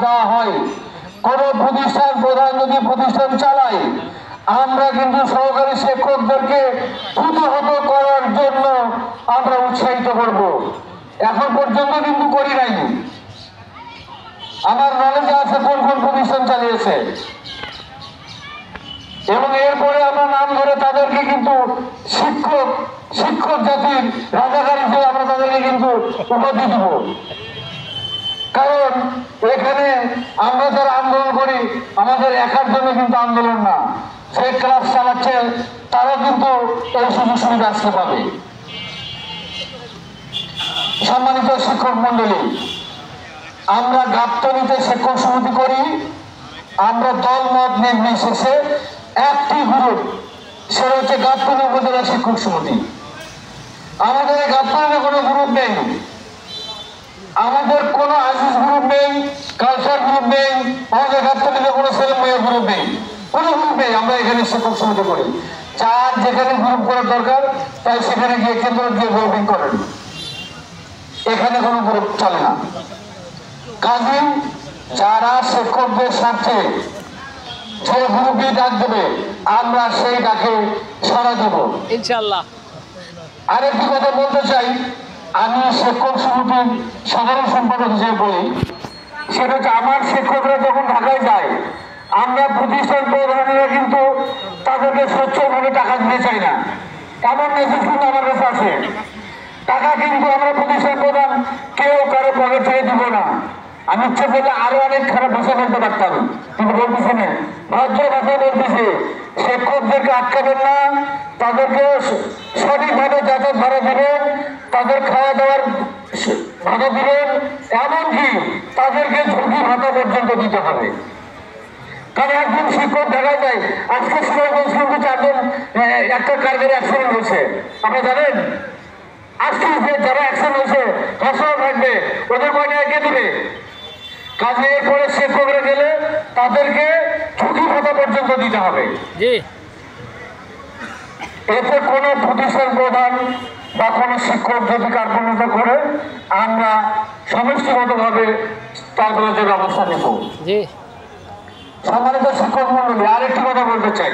দেওয়া হয় কোন প্রতিষ্ঠান প্রধান যদি প্রতিষ্ঠান চালায় আমরা কিন্তু সহকারী শিক্ষকদেরকে প্রতিহত করার জন্য আমরা উৎসাহিত করব। এখন পর্যন্ত কিন্তু করি নাই, আমার নলেজে আছে কোন কোন প্রতিষ্ঠান চালিয়েছে এবং এরপরে আমরা নাম ধরে তাদেরকে কিন্তু শিক্ষক জাতির রাজাকার হিসেবে আমরা তাদেরকে কিন্তু উপাধি দিব। কারণ এখানে আমরা যারা আন্দোলন করি আমাদের একার জন্য কিন্তু আন্দোলন না, যে ক্লাস চালাচ্ছে তারা কিন্তু এই সুযোগ সুবিধা আসতে পাবে। সম্মানিত শিক্ষক মন্ডলী, আমরা গাবতলীতে শিক্ষক সমিতি করি, আমরা দল মত নির্বিশেষে একটি গ্রুপ, সেটা হচ্ছে গাবতলী উপজেলা শিক্ষক সমিতি। আমাদের এই গাবতলীতে কোনো গ্রুপ নেই, আমাদের কোনো আজিজ গ্রুপ নেই, কালচার গ্রুপ নেই, আমাদের গাবতলীতে কোনো ছেলে মেয়ের গ্রুপ নেই, কোনো গ্রুপ নেই। আমরা এখানে শিক্ষক সমিতি করি, যার যেখানে গ্রুপ করার দরকার তাই সেখানে গিয়ে কেন্দ্র গিয়ে গ্রুপিং করেন, এখানে কোনো গ্রুপ চলে না। কাজে যারা শিক্ষকদের স্বার্থে যে গ্রুপই ডাক দেবে আমরা সেই ডাকে সাড়া দেব ইনশাআল্লাহ। আরেকটি কথা বলতে চাই, আমি শিক্ষক সমিতির সাধারণ সম্পাদক হিসেবে বলি, সেটা হচ্ছে আমার শিক্ষকরা যখন ঢাকায় যায় আমরা প্রতিষ্ঠান প্রধানেরা কিন্তু তাদেরকে স্বচ্ছভাবে টাকা দিতে চাই না, এমন মেসেজ কিন্তু আমার কাছে আছে। টাকা কিন্তু আমরা প্রতিষ্ঠান প্রধান কেউ কারো পকেট থেকে দিব না। আমি ইচ্ছে করলে আরো অনেক খারাপ ভাষা বলতে পারতাম, কিন্তু বলতেছি না, ভদ্র ভাষা বলতেছি। শিক্ষকদেরকে আটকাবেন না, তাদেরকে সঠিকভাবে যাতায়াত ভাড়া দিবেন, তাদের খাওয়া দাওয়ার ভাড়া দিবেন, এমনকি তাদেরকে ঝুঁকি ভাতা পর্যন্ত দিতে হবে। কারণ একজন শিক্ষক দেখা যায় আজকে সিরাজগঞ্জ কিন্তু চারজন একটা কারগারে অ্যাক্সিডেন্ট হয়েছে, আপনারা জানেন। আজকে যারা অ্যাক্সিডেন্ট হয়েছে হাসপাতাল থাকবে, ওদের কয়টা কে দিবে? কাজে এরপরে শিক্ষকরা গেলে তাদেরকে ঝুঁকি ভাতা পর্যন্ত দিতে হবে। এতে কোনো প্রতিষ্ঠান প্রধান বা কোনো শিক্ষক যদি কার্পণ্যতা করে আমরা সমষ্টিগতভাবে তার বিরুদ্ধে ব্যবস্থা নেব। জি, সম্মানিত শিক্ষক মন্ডলী, আরেকটি কথা বলতে চাই,